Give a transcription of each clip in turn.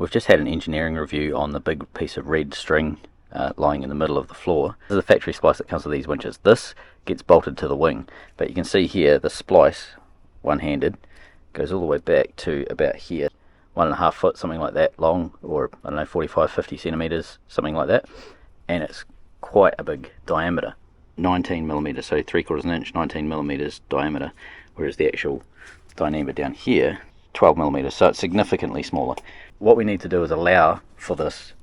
We've just had an engineering review on the big piece of red string lying in the middle of the floor. This is a factory splice that comes with these winches. This gets bolted to the wing, but you can see here the splice, one-handed, goes all the way back to about here, 1.5 foot, something like that long, or I don't know, 45-50 centimeters, something like that, and it's quite a big diameter, 19 millimeters, so 3/4 inch, 19 millimeters diameter, whereas the actual diameter down here, 12 millimeters, so it's significantly smaller. What we need to do is allow for this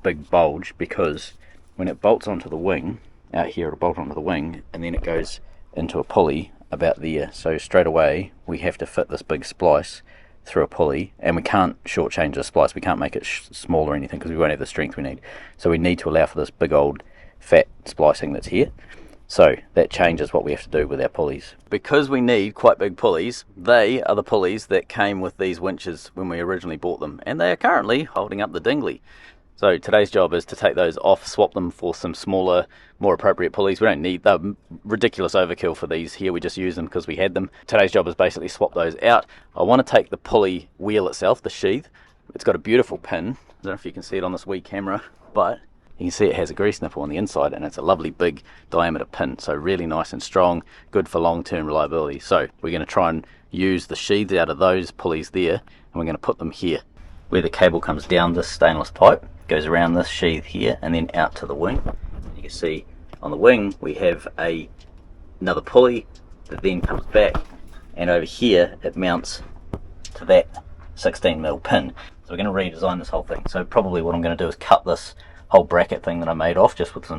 big bulge, because when it bolts onto the wing, out here it'll bolt onto the wing, and then it goes into a pulley about there, so straight away we have to fit this big splice through a pulley, and we can't shortchange the splice, we can't make it small or anything, because we won't have the strength we need. So we need to allow for this big old fat splicing that's here. So that changes what we have to do with our pulleys. Because we need quite big pulleys, they are the pulleys that came with these winches when we originally bought them, and they are currently holding up the dinghy. So today's job is to take those off, swap them for some smaller, more appropriate pulleys. We don't need them, ridiculous overkill for these here, we just use them because we had them. Today's job is basically swap those out. I want to take the pulley wheel itself, the sheath. It's got a beautiful pin. I don't know if you can see it on this wee camera, but you can see it has a grease nipple on the inside, and it's a lovely big diameter pin, so really nice and strong, good for long-term reliability. So we're going to try and use the sheaths out of those pulleys there, and we're going to put them here where the cable comes down this stainless pipe, goes around this sheath here, and then out to the wing. You can see on the wing we have another pulley that then comes back, and over here it mounts to that 16mm pin. So we're going to redesign this whole thing. So probably what I'm going to do is cut this whole bracket thing that I made off, just with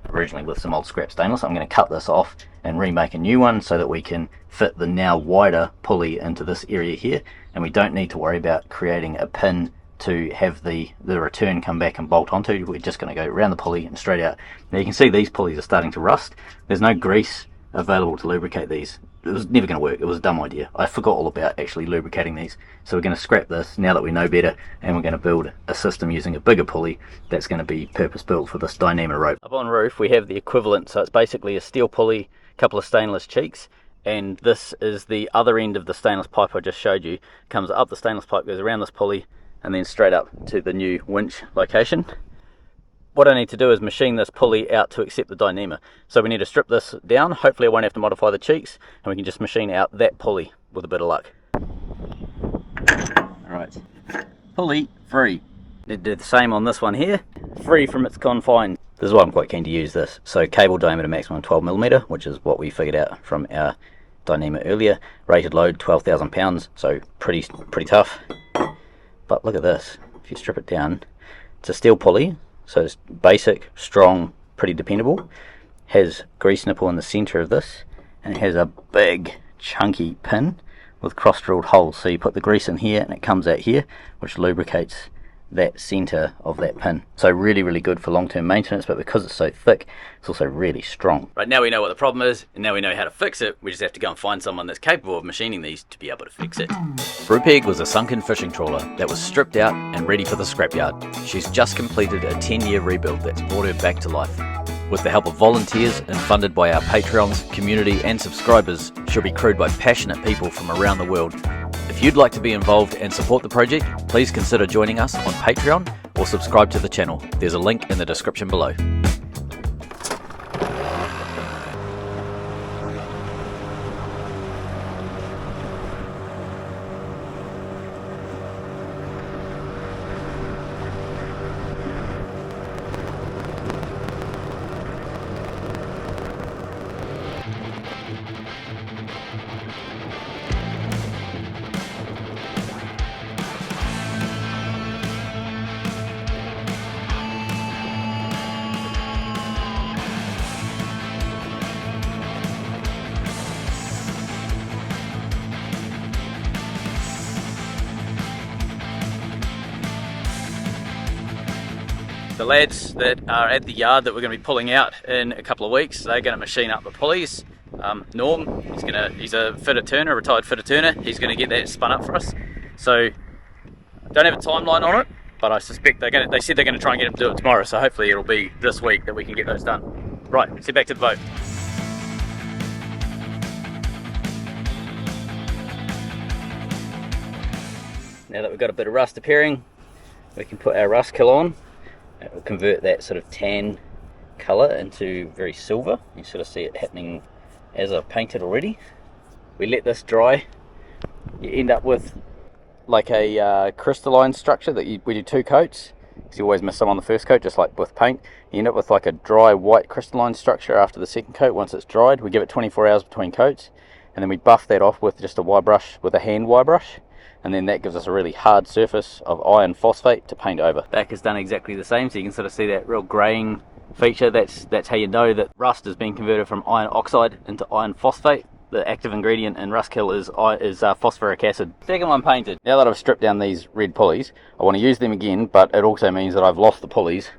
originally with some old scrap stainless. I'm going to cut this off and remake a new one so that we can fit the now wider pulley into this area here, and we don't need to worry about creating a pin to have the return come back and bolt onto. We're just going to go around the pulley and straight out. Now you can see these pulleys are starting to rust. There's no grease available to lubricate these. It was never going to work. It was a dumb idea. I forgot all about actually lubricating these. So we're going to scrap this now that we know better, and we're going to build a system using a bigger pulley that's going to be purpose built for this dynamo rope. Up on roof we have the equivalent, so it's basically a steel pulley, a couple of stainless cheeks, and this is the other end of the stainless pipe I just showed you. Comes up the stainless pipe, goes around this pulley, and then straight up to the new winch location. What I need to do is machine this pulley out to accept the dynamo. So we need to strip this down. Hopefully I won't have to modify the cheeks, and we can just machine out that pulley with a bit of luck. Alright, pulley free. Need to do the same on this one here, free from its confines. This is why I'm quite keen to use this. So cable diameter maximum 12mm, which is what we figured out from our dynamo earlier. Rated load 12,000 pounds, so pretty tough. But look at this, if you strip it down, it's a steel pulley, so it's basic, strong, pretty dependable. Has grease nipple in the center of this, and it has a big chunky pin with cross drilled holes. So you put the grease in here and it comes out here, which lubricates that center of that pin. So really good for long-term maintenance, but because it's so thick, it's also really strong. Right, now we know what the problem is, and now we know how to fix it. We just have to go and find someone that's capable of machining these to be able to fix it. Brupeg was a sunken fishing trawler that was stripped out and ready for the scrapyard. She's just completed a 10-year rebuild that's brought her back to life. With the help of volunteers and funded by our Patreons, community and subscribers, she'll be crewed by passionate people from around the world. If you'd like to be involved and support the project, please consider joining us on Patreon or subscribe to the channel. There's a link in the description below. The lads that are at the yard that we're going to be pulling out in a couple of weeks, they're going to machine up the pulleys. Norm, he's a fitter turner, retired fitter turner. He's going to get that spun up for us. So don't have a timeline on it, but I suspect they said they're going to try and get him to do it tomorrow. So hopefully it'll be this week that we can get those done. Right, let's head back to the boat. Now that we've got a bit of rust appearing, we can put our rust kill on. It will convert that sort of tan colour into very silver. You sort of see it happening as I've painted already. We let this dry. You end up with like a crystalline structure that we do 2 coats, because you always miss some on the first coat, just like with paint. You end up with like a dry white crystalline structure after the second coat. Once it's dried, we give it 24 hours between coats, and then we buff that off with just a wire brush, with a hand wire brush, and then that gives us a really hard surface of iron phosphate to paint over. Back is done exactly the same, so you can sort of see that real greying feature. That's how you know that rust is being converted from iron oxide into iron phosphate. The active ingredient in rust kill is phosphoric acid. Second one painted. Now that I've stripped down these red pulleys, I want to use them again, but it also means that I've lost the pulleys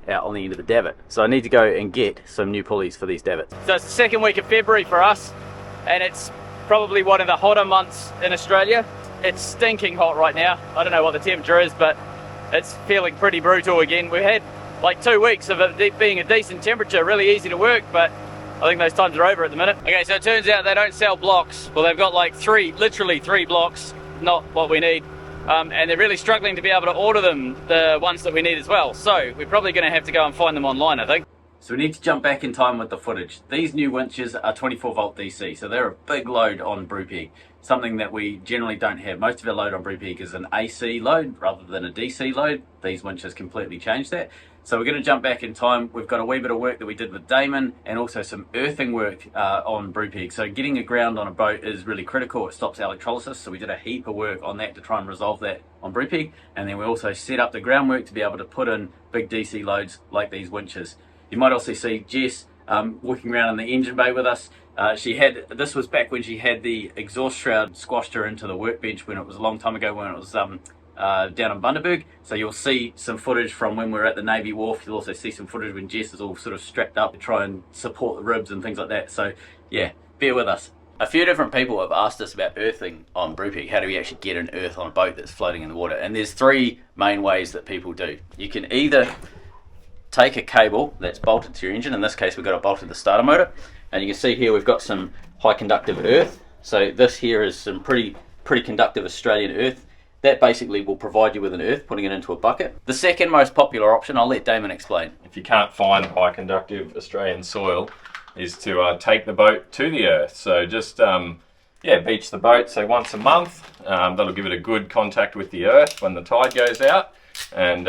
out on the end of the davit. So I need to go and get some new pulleys for these davits. So it's the second week of February for us, and it's probably one of the hotter months in Australia. It's stinking hot right now. I don't know what the temperature is, but it's feeling pretty brutal again. We've had like 2 weeks of it being a decent temperature, really easy to work, but I think those times are over at the minute. Okay, so it turns out they don't sell blocks. Well, they've got like literally three blocks, not what we need. And they're really struggling to be able to order them, the ones that we need as well. So we're probably going to have to go and find them online, I think. So we need to jump back in time with the footage. These new winches are 24 volt DC, so they're a big load on Brupeg, something that we generally don't have. Most of our load on Brupeg is an AC load rather than a DC load. These winches completely change that. So we're going to jump back in time. We've got a wee bit of work that we did with Damon, and also some earthing work on Brupeg. So getting a ground on a boat is really critical. It stops electrolysis, so we did a heap of work on that to try and resolve that on Brupeg. And then we also set up the groundwork to be able to put in big DC loads like these winches. You might also see Jess walking around in the engine bay with us. This was back when she had the exhaust shroud squashed her into the workbench, when it was a long time ago, when it was down in Bundaberg. So you'll see some footage from when we were at the Navy Wharf. You'll also see some footage when Jess is all sort of strapped up to try and support the ribs and things like that. So yeah, bear with us. A few different people have asked us about earthing on Brupeg. How do we actually get an earth on a boat that's floating in the water? And there's 3 main ways that people do. You can either take a cable that's bolted to your engine. In this case, we've got it bolted to the starter motor, and you can see here we've got some high conductive earth. So this here is some pretty conductive Australian earth. That basically will provide you with an earth, putting it into a bucket. The second most popular option, I'll let Damon explain. If you can't find high conductive Australian soil, is to take the boat to the earth. So just beach the boat, say once a month. That'll give it a good contact with the earth when the tide goes out, and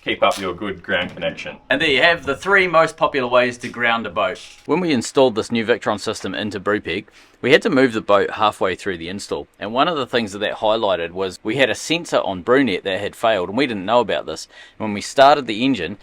keep up your good ground connection. And there you have the 3 most popular ways to ground a boat. When we installed this new Victron system into Brupeg, we had to move the boat halfway through the install. And one of the things that highlighted was we had a sensor on Brunet that had failed, and we didn't know about this. When we started the engine,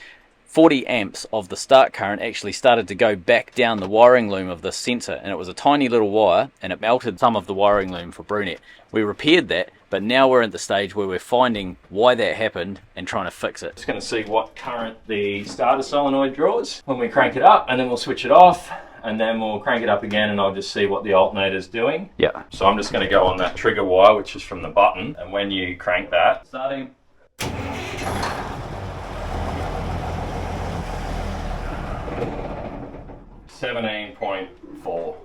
40 amps of the start current actually started to go back down the wiring loom of this sensor, and it was a tiny little wire, and it melted some of the wiring loom for Brunet. We repaired that, but now we're at the stage where we're finding why that happened and trying to fix it. Just going to see what current the starter solenoid draws when we crank it up, and then we'll switch it off, and then we'll crank it up again, and I'll just see what the alternator's doing. Yeah. So I'm just going to go on that trigger wire, which is from the button, and when you crank that, Starting. 17.4.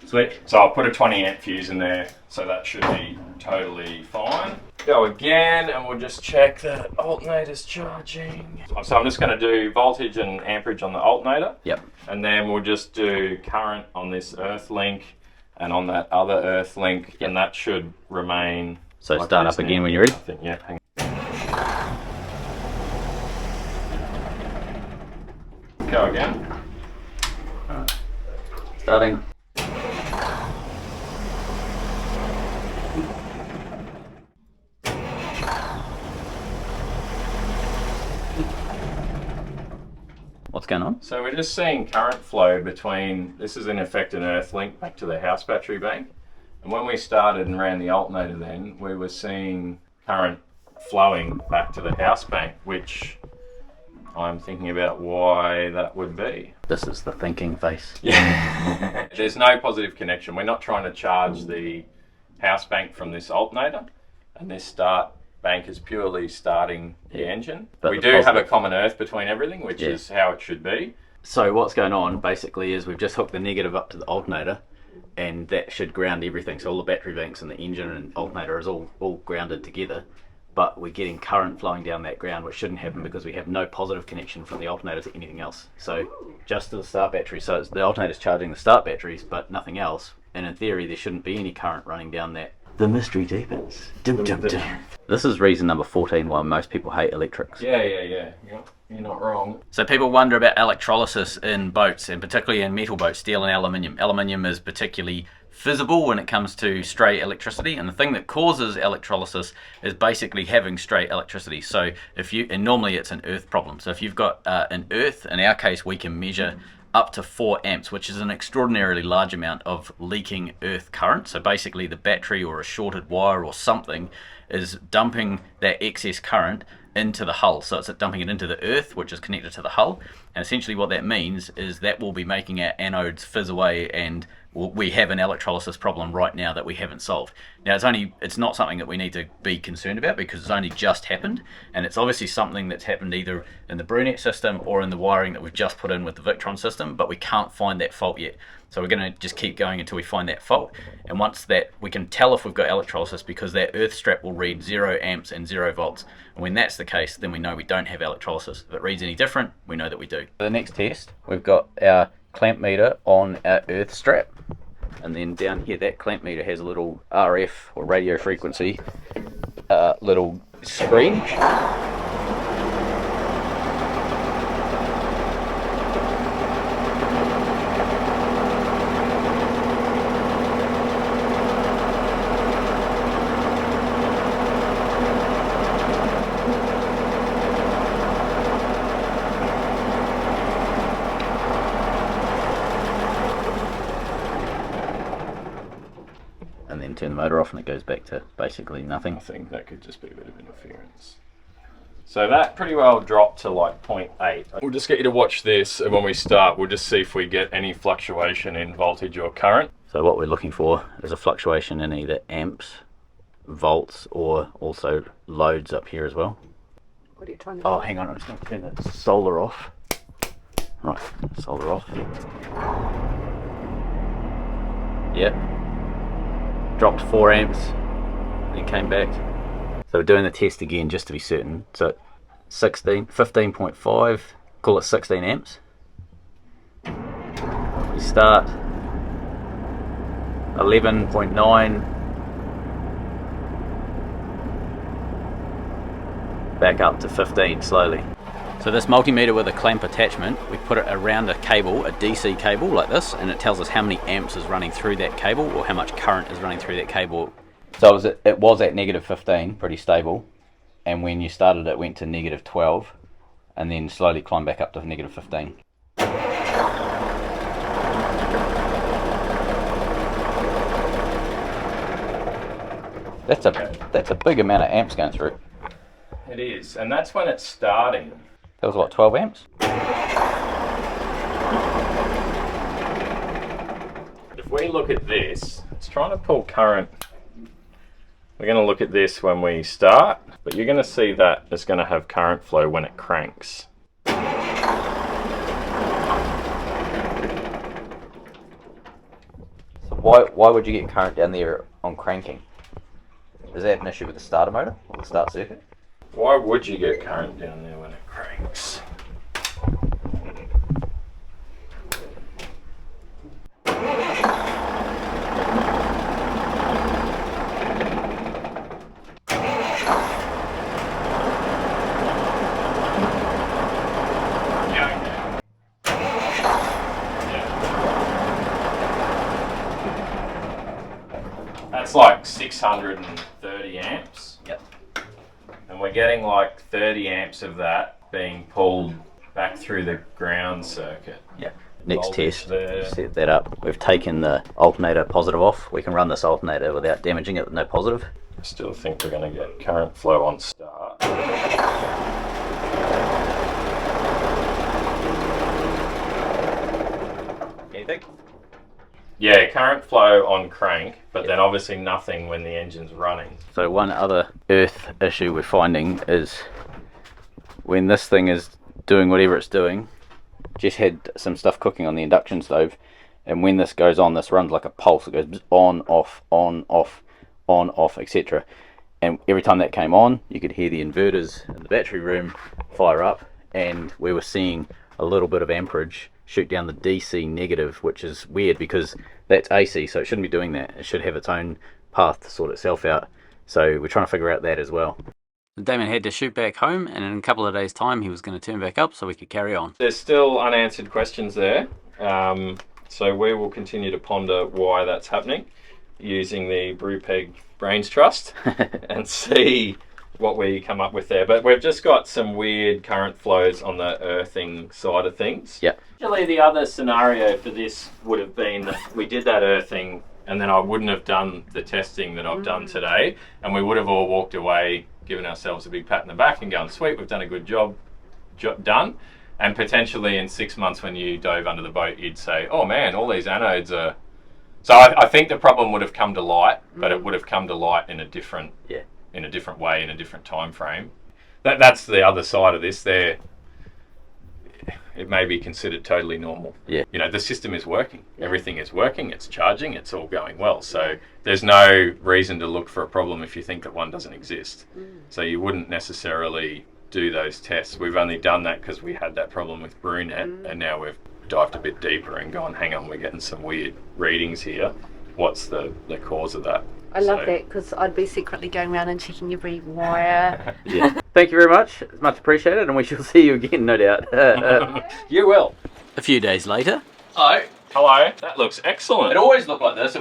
Sweet. So I'll put a 20 amp fuse in there, so that should be totally fine. Go again, and we'll just check that alternator's charging. So I'm just going to do voltage and amperage on the alternator. Yep. And then we'll just do current on this earth link and on that other earth link, and that should remain. So like start up again when you're ready. I think, yeah. Hang on. Go again. Starting. What's going on? So we're just seeing current flow between, this is in effect an earth link back to the house battery bank. And when we started and ran the alternator then, we were seeing current flowing back to the house bank, which I'm thinking about why that would be. This is the thinking face. Yeah. There's no positive connection. We're not trying to charge the house bank from this alternator, and this start bank is purely starting the engine. But we do have a common earth between everything, which is how it should be. So what's going on basically is we've just hooked the negative up to the alternator, and that should ground everything. So all the battery banks and the engine and alternator is all grounded together. but we're getting current flowing down that ground, which shouldn't happen because we have no positive connection from the alternator to anything else. So just to the start battery. So it's the alternator's charging the start batteries, but nothing else. And in theory, there shouldn't be any current running down that. The mystery deepens. Dum, dum, dum. This is reason number 14 why most people hate electrics. Yeah. You're not wrong. So people wonder about electrolysis in boats, and particularly in metal boats, steel and aluminium. Aluminium is particularly fissible when it comes to stray electricity, and the thing that causes electrolysis is basically having stray electricity. So and normally it's an earth problem. So if you've got an earth, in our case we can measure up to 4 amps, which is an extraordinarily large amount of leaking earth current. So basically the battery or a shorted wire or something is dumping that excess current into the hull. So it's dumping it into the earth, which is connected to the hull, and essentially what that means is that will be making our anodes fizz away, and we have an electrolysis problem right now that we haven't solved. Now it's not something that we need to be concerned about because it's only just happened, and it's obviously something that's happened either in the Brunette system or in the wiring that we've just put in with the Victron system, but we can't find that fault yet. So we're going to just keep going until we find that fault, and once that, we can tell if we've got electrolysis because that earth strap will read 0 amps and 0 volts, and when that's the case, then we know we don't have electrolysis. If it reads any different, we know that we do. For the next test, we've got our clamp meter on our earth strap, and then down here that clamp meter has a little RF or radio frequency little screen. And then turn the motor off and it goes back to basically nothing. I think that could just be a bit of interference. So that pretty well dropped to like 0.8. We'll just get you to watch this, and when we start we'll just see if we get any fluctuation in voltage or current. So what we're looking for is a fluctuation in either amps, volts, or also loads up here as well. What are you trying to do? Oh, hang on, I'm just going to turn the solar off. Right, solar off. Yep. Dropped 4 amps, then came back. So we're doing the test again just to be certain. So 15.5, call it 16 amps. We start 11.9, back up to 15 slowly. So this multimeter with a clamp attachment, we put it around a cable, a DC cable like this, and it tells us how many amps is running through that cable or how much current is running through that cable. So it was at negative 15, pretty stable, and when you started it went to negative 12 and then slowly climbed back up to negative 15. That's a big amount of amps going through. It is, and that's when it's starting. That was what, 12 amps? If we look at this, it's trying to pull current. We're going to look at this when we start, but you're going to see that it's going to have current flow when it cranks. So why would you get current down there on cranking? Is that an issue with the starter motor or the start circuit? Why would you get current down there when it cranks? That's like 630 amps. Yep. And we're getting like 30 amps of that being pulled back through the ground circuit. Yeah. Next Voltage test, there. set that up. We've taken the alternator positive off. We can run this alternator without damaging it with no positive. I still think we're going to get current flow on start. Anything? Yeah, current flow on crank, but then obviously nothing when the engine's running. So one other earth issue we're finding is when this thing is doing whatever it's doing, Jess had some stuff cooking on the induction stove, and when this goes on, this runs like a pulse. It goes on, off, etc. and every time that came on, you could hear the inverters in the battery room fire up, and we were seeing a little bit of amperage shoot down the DC negative, which is weird because that's AC, so it shouldn't be doing that. It should have its own path to sort itself out. So we're trying to figure out that as well. Damon had to shoot back home, and in a couple of days' time he was going to turn back up so we could carry on. There's still unanswered questions there, so we will continue to ponder why that's happening using the Brupeg Brains Trust and see what we come up with there. But we've just got some weird current flows on the earthing side of things. Yeah. Actually, the other scenario for this would have been that we did that earthing and then I wouldn't have done the testing that I've done today, and we would have all walked away, given ourselves a big pat in the back and going, sweet, we've done a good job done. And potentially in 6 months when you dove under the boat, you'd say, oh man, all these anodes are... So I think the problem would have come to light, but it would have come to light in a different way, in a different time frame. That's the other side of this. It may be considered totally normal. Yeah. You know, the system is working. Everything is working. It's charging. It's all going well. So there's no reason to look for a problem if you think that one doesn't exist. So you wouldn't necessarily do those tests. We've only done that because we had that problem with Brunette, and now we've dived a bit deeper and gone, hang on, we're getting some weird readings here. What's the cause of that? I love that, because I'd be secretly going around and checking every wire. Yeah. Thank you very much. It's much appreciated, and we shall see you again, no doubt. You will. A few days later. Hello. Hello. That looks excellent. It always looked like this.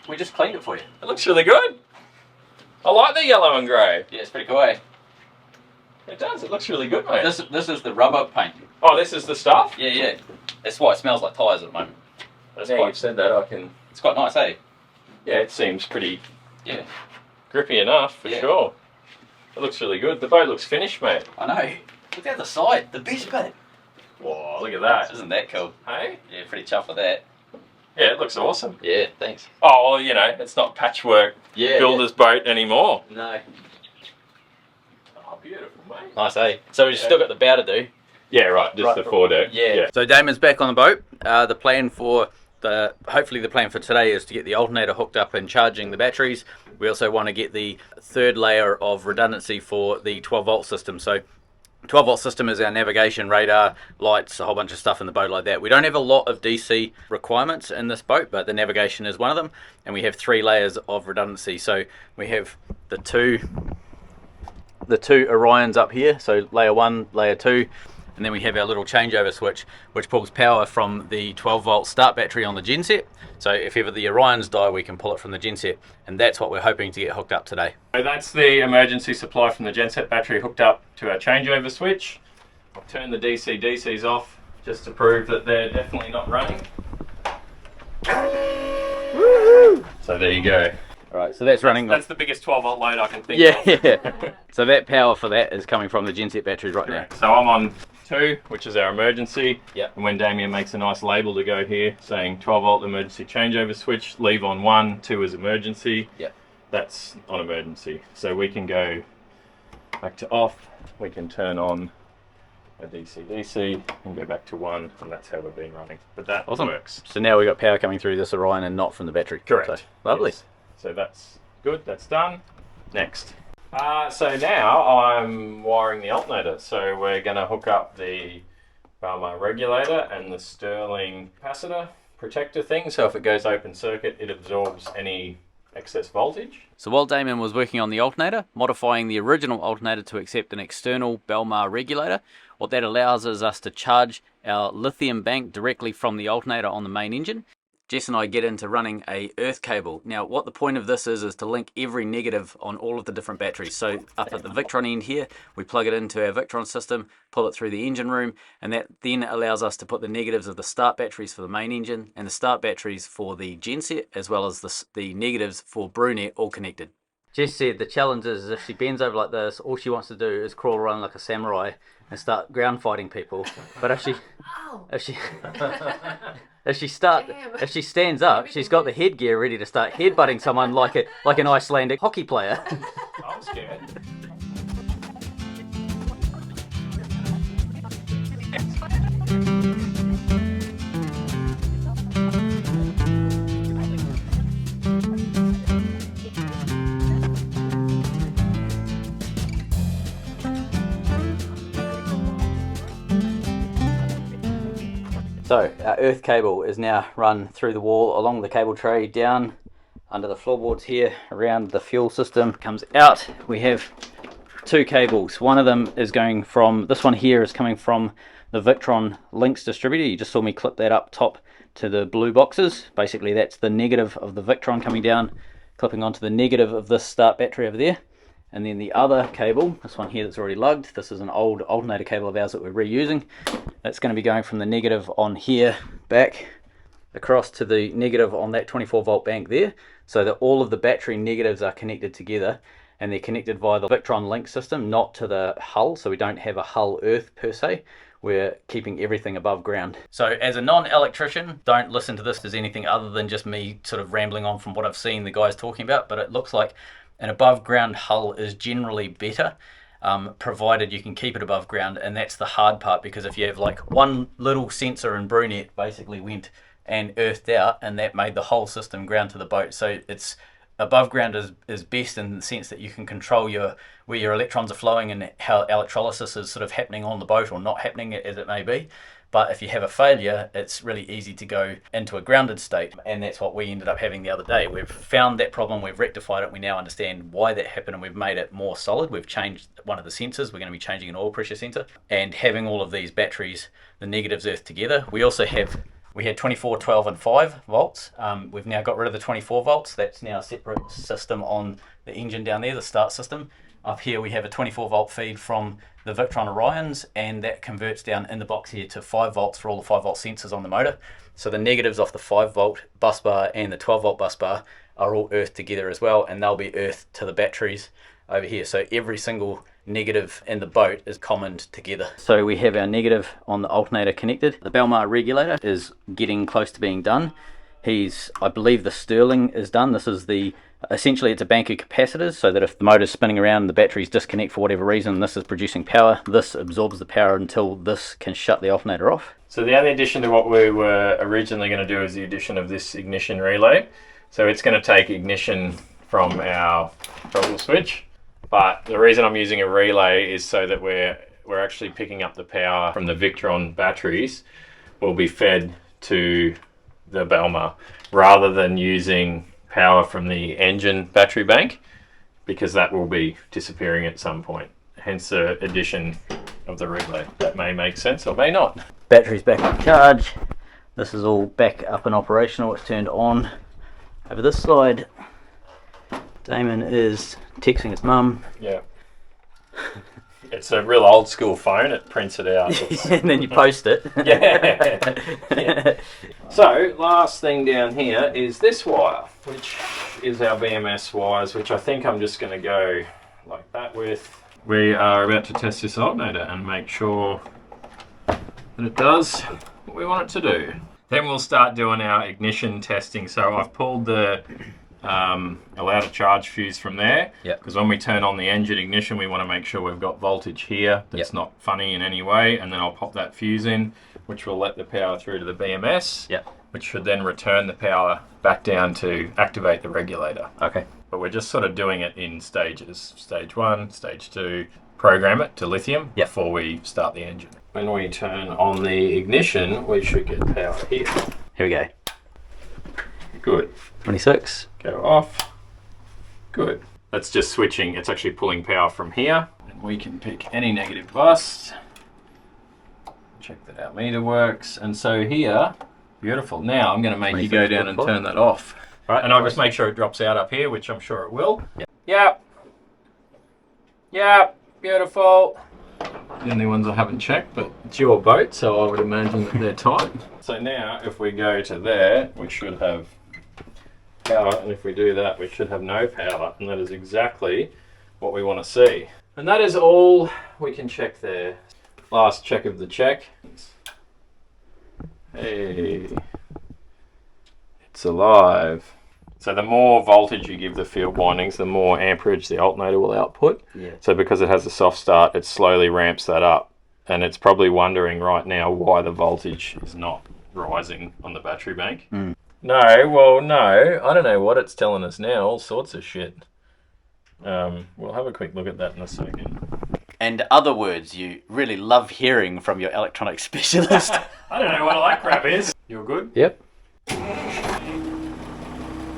We just cleaned it for you. It looks really good. I like the yellow and grey. Yeah, it's pretty cool, eh? It does. It looks really good, mate. This is the rubber paint. Oh, this is the stuff? Yeah. That's why it smells like tyres at the moment. Now you've said that, I can... It's quite nice, eh? Yeah, it seems pretty... Yeah. Grippy enough, for sure. It looks really good. The boat looks finished, mate. I know. Look at the side, the best bit. Whoa, look at that. Isn't that cool? Hey? Yeah, pretty chuffed with that. Yeah, it looks awesome. Yeah, thanks. Oh, well, you know, it's not patchwork builder's boat anymore. No. Oh, beautiful, mate. Nice, eh? So we've still got the bow to do. Yeah, right, just the foredeck. Yeah. So Damon's back on the boat. Hopefully the plan for today is to get the alternator hooked up and charging the batteries. We also want to get the third layer of redundancy for the 12 volt system. So 12 volt system is our navigation, radar, lights, a whole bunch of stuff in the boat like that. We don't have a lot of DC requirements in this boat, but the navigation is one of them, and we have 3 layers of redundancy. So we have the two Orions up here, so layer 1, layer 2, and then we have our little changeover switch which pulls power from the 12 volt start battery on the genset. So if ever the Orions die, we can pull it from the genset, and that's what we're hoping to get hooked up today. So that's the emergency supply from the genset battery hooked up to our changeover switch. I'll turn the DCs off just to prove that they're definitely not running. Woo-hoo! So there you go. Alright, so that's running. That's the biggest 12 volt load I can think of. Yeah. So that power for that is coming from the genset batteries right now. So I'm on 2, which is our emergency. Yep. And when Damien makes a nice label to go here saying 12 volt emergency changeover switch, leave on 1, 2 is emergency. Yep. That's on emergency. So we can go back to off, we can turn on a DC and go back to 1, and that's how we've been running. But that works. So now we've got power coming through this Orion and not from the battery. Correct. So, lovely. Yes. So that's good, that's done. Next. So now I'm wiring the alternator. So we're going to hook up the Balmar regulator and the Stirling capacitor protector thing. So if it goes open circuit, it absorbs any excess voltage. So while Damon was working on the alternator, modifying the original alternator to accept an external Balmar regulator, what that allows is us to charge our lithium bank directly from the alternator on the main engine. Jess and I get into running a earth cable. Now what the point of this is to link every negative on all of the different batteries. So up at the Victron end here, we plug it into our Victron system, pull it through the engine room, and that then allows us to put the negatives of the start batteries for the main engine and the start batteries for the genset, as well as the negatives for Brunette, all connected. Jess said the challenge is if she bends over like this, all she wants to do is crawl around like a samurai and start ground fighting people. But if she stands up, she's got the headgear ready to start headbutting someone like an Icelandic hockey player. I'm scared. So our earth cable is now run through the wall, along the cable tray, down under the floorboards here, around the fuel system. Comes out, we have two cables. One of them is going from, this one here is coming from the Victron links distributor. You just saw me clip that up top to the blue boxes. Basically that's the negative of the Victron coming down, clipping onto the negative of this start battery over there. And then the other cable, this one here that's already lugged, this is an old alternator cable of ours that we're reusing. That's going to be going from the negative on here back across to the negative on that 24 volt bank there, so that all of the battery negatives are connected together, and they're connected via the Victron link system, not to the hull, so we don't have a hull earth per se. We're keeping everything above ground. So as a non-electrician, don't listen to this as anything other than just me sort of rambling on from what I've seen the guys talking about, but it looks like an above ground hull is generally better, provided you can keep it above ground. And that's the hard part, because if you have like one little sensor in Brunet basically went and earthed out, and that made the whole system ground to the boat. So it's above ground is best in the sense that you can control where your electrons are flowing and how electrolysis is sort of happening on the boat, or not happening as it may be. But if you have a failure, it's really easy to go into a grounded state, and that's what we ended up having the other day. We've found that problem, we've rectified it, we now understand why that happened, and we've made it more solid. We've changed one of the sensors, we're going to be changing an oil pressure sensor, and having all of these batteries, the negatives earthed together. We had 24, 12 and 5 volts. We've now got rid of the 24 volts. That's now a separate system on the engine down there, the start system. Up here we have a 24 volt feed from the Victron Orions, and that converts down in the box here to 5 volts for all the 5 volt sensors on the motor. So the negatives off the 5 volt bus bar and the 12 volt bus bar are all earthed together as well, and they'll be earthed to the batteries over here. So every single negative in the boat is commoned together. So we have our negative on the alternator connected. The Belmar regulator is getting close to being done. I believe the Stirling is done. This is essentially it's a bank of capacitors, so that if the motor's spinning around and the batteries disconnect for whatever reason, this is producing power. This absorbs the power until this can shut the alternator off. So the only addition to what we were originally going to do is the addition of this ignition relay. So it's going to take ignition from our toggle switch, but the reason I'm using a relay is so that we're actually picking up the power from the Victron batteries will be fed to the Belmar, rather than using power from the engine battery bank, because that will be disappearing at some point. Hence the addition of the relay. That may make sense or may not. Battery's back on charge. This is all back up and operational. It's turned on. Over this side, Damon is texting his mum. Yeah. It's a real old school phone. It prints it out. And then you post it. Yeah. So last thing down here is this wire, which is our BMS wires, which I think I'm just going to go like that with. We are about to test this alternator and make sure that it does what we want it to do. Then we'll start doing our ignition testing. So I've pulled the allow to charge fuse from there, because when we turn on the engine ignition, we want to make sure we've got voltage here that's not funny in any way, and then I'll pop that fuse in, which will let the power through to the BMS, which should then return the power back down to activate the regulator. Okay. But we're just sort of doing it in stages. Stage 1, stage 2, program it to lithium before we start the engine. When we turn on the ignition, we should get power here. Here we go. Good. 26. Go off. Good. That's just switching. It's actually pulling power from here. And we can pick any negative bus. Check that our meter works. And so here, beautiful. Now I'm going to make you go down and turn that off. Right. And I'll just make sure it drops out up here, which I'm sure it will. Yep. Beautiful. The only ones I haven't checked, but it's your boat, so I would imagine that they're tight. So now if we go to there, we should have power, and if we do that, we should have no power, and that is exactly what we want to see. And that is all we can check there. Last check of the check. Hey, it's alive. So the more voltage you give the field windings, the more amperage the alternator will output. So because it has a soft start, it slowly ramps that up, and it's probably wondering right now why the voltage is not rising on the battery bank. No, I don't know what it's telling us now, all sorts of shit. We'll have a quick look at that in a second. and other words you really love hearing from your electronics specialist. I don't know what all that crap is. You're good? Yep.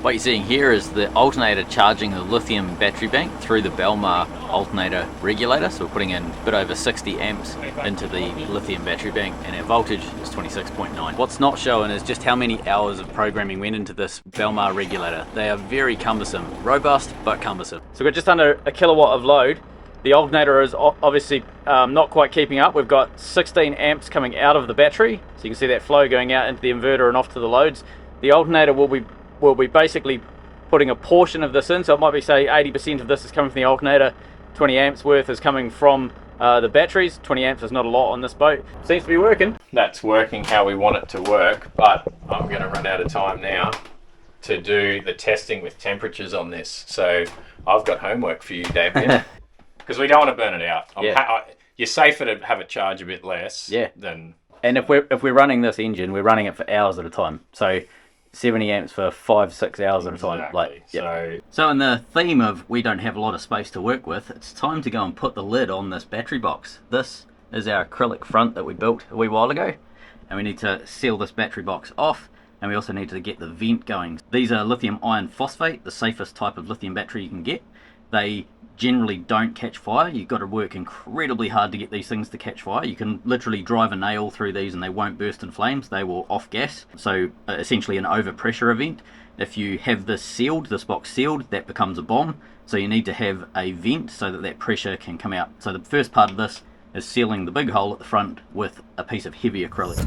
What you're seeing here is the alternator charging the lithium battery bank through the Belmar alternator regulator. So we're putting in a bit over 60 amps into the lithium battery bank, and our voltage is 26.9. What's not shown is just how many hours of programming went into this Belmar regulator. They are very cumbersome, robust but cumbersome. So we've got just under a kilowatt of load. The alternator is obviously not quite keeping up. We've got 16 amps coming out of the battery, so you can see that flow going out into the inverter and off to the loads. The alternator will be basically putting a portion of this in, so it might be, say, 80% of this is coming from the alternator, 20 amps worth is coming from the batteries. 20 amps is not a lot on this boat. Seems to be working. That's working how we want it to work, but I'm going to run out of time now to do the testing with temperatures on this. So I've got homework for you, Damien, because we don't want to burn it out. You're safer to have it charge a bit less than... And if we're running this engine, we're running it for hours at a time. So 70 amps for 5-6 hours at a time. Exactly. So in the theme of we don't have a lot of space to work with, it's time to go and put the lid on this battery box. This is our acrylic front that we built a wee while ago, and we need to seal this battery box off, and we also need to get the vent going. These are lithium iron phosphate, the safest type of lithium battery you can get. They generally don't catch fire. You've got to work incredibly hard to get these things to catch fire. You can literally drive a nail through these and they won't burst in flames. They will off gas. So essentially an overpressure event. If you have this sealed, this box sealed, that becomes a bomb. So you need to have a vent so that that pressure can come out. So the first part of this is sealing the big hole at the front with a piece of heavy acrylic.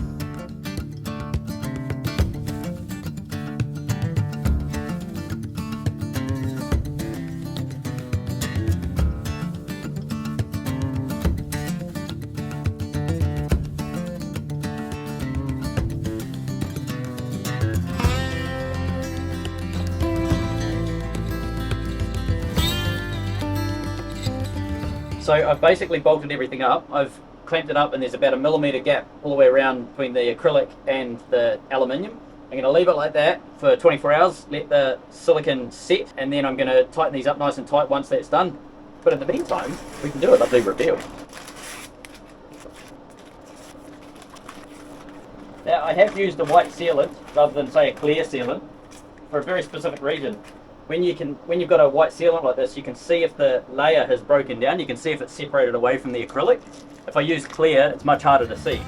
So I've basically bolted everything up. I've clamped it up, and there's about a millimetre gap all the way around between the acrylic and the aluminium. I'm going to leave it like that for 24 hours, let the silicon set, and then I'm going to tighten these up nice and tight once that's done. But in the meantime, we can do a lovely reveal. Now, I have used a white sealant rather than, say, a clear sealant for a very specific reason. When you've got a white sealant like this, you can see if the layer has broken down. You can see if it's separated away from the acrylic. If I use clear, it's much harder to see.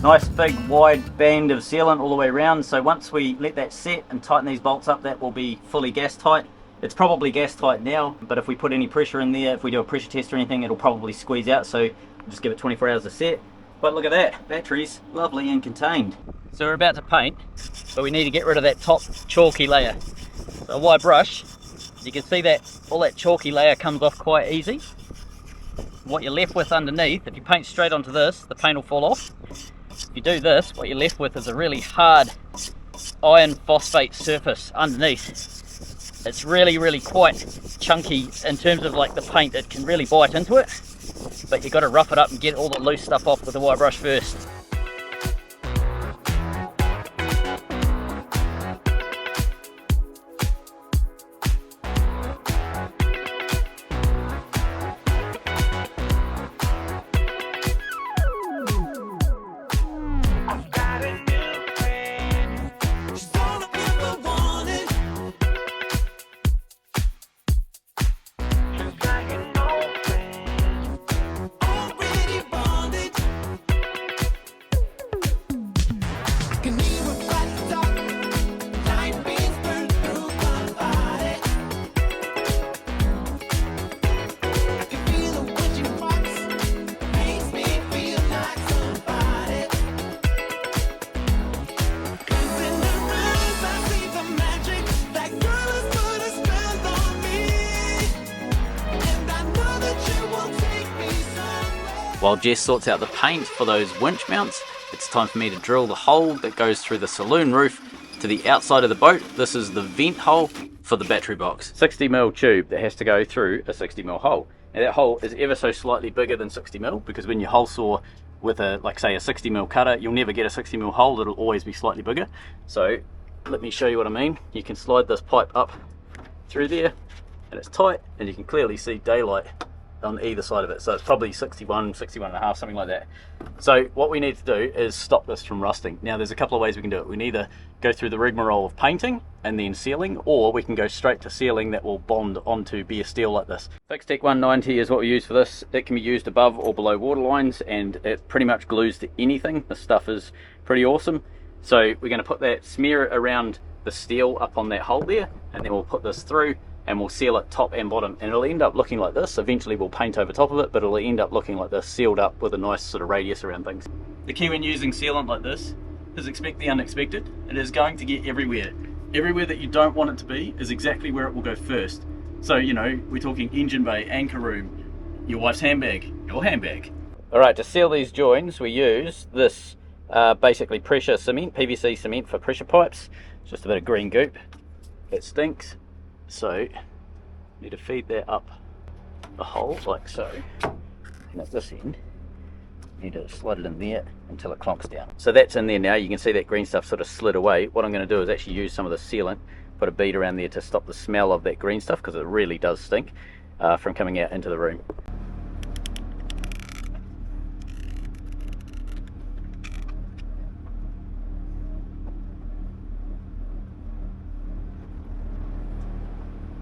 Nice big wide band of sealant all the way around, so once we let that set and tighten these bolts up, that will be fully gas tight. It's probably gas tight now, but if we put any pressure in there, if we do a pressure test or anything, it'll probably squeeze out, so just give it 24 hours to set. But look at that, battery's lovely and contained. So we're about to paint, but we need to get rid of that top chalky layer. So a wide brush, you can see that all that chalky layer comes off quite easy. What you're left with underneath, if you paint straight onto this, the paint will fall off. If you do this, what you're left with is a really hard iron phosphate surface underneath. It's really quite chunky in terms of like the paint. It can really bite into it, but you've got to rough it up and get all the loose stuff off with the wire brush first. While Jess sorts out the paint for those winch mounts, it's time for me to drill the hole that goes through the saloon roof to the outside of the boat. This is the vent hole for the battery box. 60mm tube that has to go through a 60mm hole. Now that hole is ever so slightly bigger than 60mm, because when you hole saw with a, like say, a 60mm cutter, you'll never get a 60mm hole, it'll always be slightly bigger. So let me show you what I mean. You can slide this pipe up through there and it's tight, and you can clearly see daylight on either side of it. So it's probably 61, 61 and a half, something like that. So what we need to do is stop this from rusting. Now there's a couple of ways we can do it. We can either go through the rigmarole of painting and then sealing, or we can go straight to sealing that will bond onto bare steel like this. Fixtech 190 is what we use for this. It can be used above or below water lines, and it pretty much glues to anything. The stuff is pretty awesome. So we're going to put that, smear it around the steel up on that hole there, and then we'll put this through and we'll seal it top and bottom, and it'll end up looking like this. Eventually we'll paint over top of it, but it'll end up looking like this, sealed up with a nice sort of radius around things. The key when using sealant like this is expect the unexpected. It is going to get everywhere. Everywhere that you don't want it to be is exactly where it will go first. So, you know, we're talking engine bay, anchor room, your wife's handbag, your handbag. Alright, to seal these joins we use this basically pressure cement, PVC cement for pressure pipes. It's just a bit of green goop. It stinks. So, need to feed that up the hole like so, and at this end, need to slide it in there until it clonks down. So that's in there now. You can see that green stuff sort of slid away. What I'm going to do is actually use some of the sealant, put a bead around there to stop the smell of that green stuff, because it really does stink, from coming out into the room.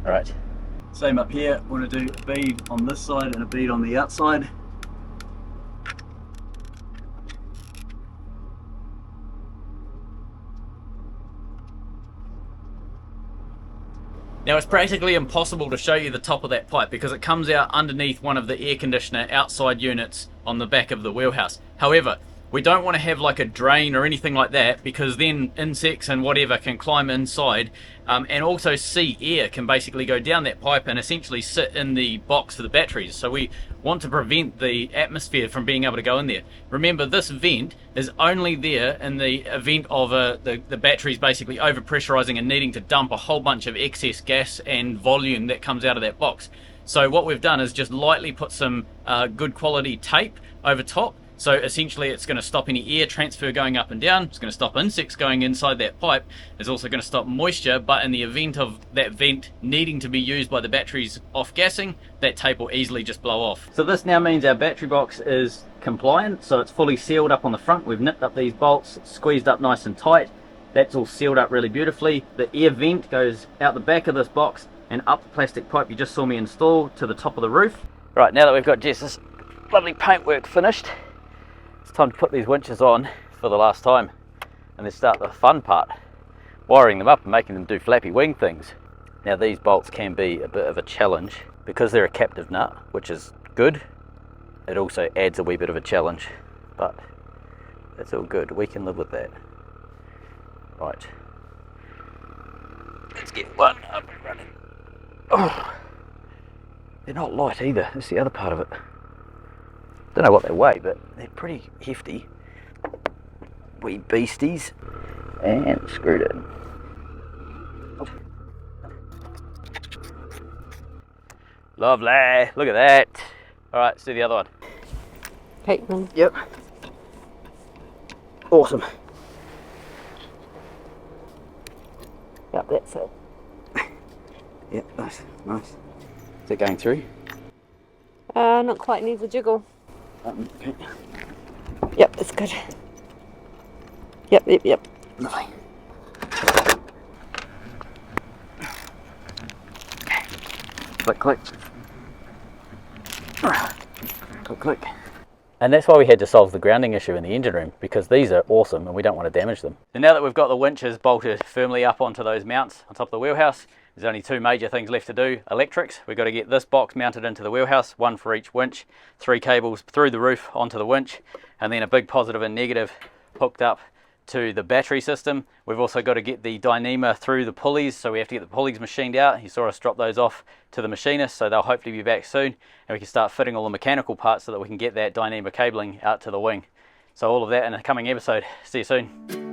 Alright, same up here. We're going to do a bead on this side and a bead on the outside. Now it's practically impossible to show you the top of that pipe because it comes out underneath one of the air conditioner outside units on the back of the wheelhouse. However, we don't want to have like a drain or anything like that, because then insects and whatever can climb inside, and also sea air can basically go down that pipe and essentially sit in the box of the batteries. So we want to prevent the atmosphere from being able to go in there. Remember, this vent is only there in the event of the batteries basically over pressurizing and needing to dump a whole bunch of excess gas and volume that comes out of that box. So what we've done is just lightly put some good quality tape over top. So essentially it's going to stop any air transfer going up and down, it's going to stop insects going inside that pipe, it's also going to stop moisture, but in the event of that vent needing to be used by the batteries off gassing, that tape will easily just blow off. So this now means our battery box is compliant, so it's fully sealed up on the front. We've nipped up these bolts, squeezed up nice and tight, that's all sealed up really beautifully. The air vent goes out the back of this box and up the plastic pipe you just saw me install to the top of the roof. Right, now that we've got Jess's lovely paintwork finished, it's time to put these winches on for the last time and then start the fun part, wiring them up and making them do flappy wing things. Now these bolts can be a bit of a challenge because they're a captive nut, which is good. It also adds a wee bit of a challenge, but that's all good, we can live with that. Right, let's get one up and running. Oh, they're not light either, that's the other part of it. Don't know what they weigh, but they're pretty hefty. Wee beasties. And screwed in. Lovely, look at that. Alright, let's do the other one. Okay, Yep. Awesome. Yep, that's it. Yep, nice, nice. Is it going through? Not quite, needs a jiggle. Okay. Yep, it's good. Yep. Lovely. Click, click. Click, click. And that's why we had to solve the grounding issue in the engine room, because these are awesome and we don't want to damage them. And now that we've got the winches bolted firmly up onto those mounts on top of the wheelhouse, there's only two major things left to do. Electrics, we've got to get this box mounted into the wheelhouse, one for each winch, 3 cables through the roof onto the winch, and then a big positive and negative hooked up to the battery system. We've also got to get the dyneema through the pulleys, so we have to get the pulleys machined out. You saw us drop those off to the machinist, so they'll hopefully be back soon, and we can start fitting all the mechanical parts so that we can get that dyneema cabling out to the wing. So all of that in a coming episode. See you soon.